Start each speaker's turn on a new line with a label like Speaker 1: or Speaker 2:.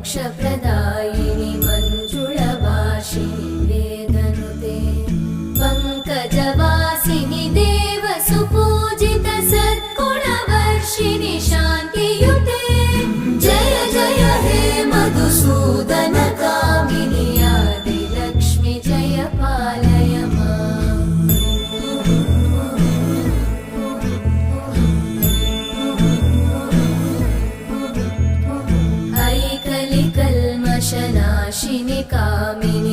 Speaker 1: मोक्षप्रदायिनि मञ्जुळवासिनि वेदनुते पङ्कजवासिनि देवसुपूजित सद्गुणवर्षिणि शान्तियुते जय जय हे मधुसूदन कामिनि आदिलक्ष्मि जय पालय माम्। ऐकलिकल्मषनाशिनि कामिनि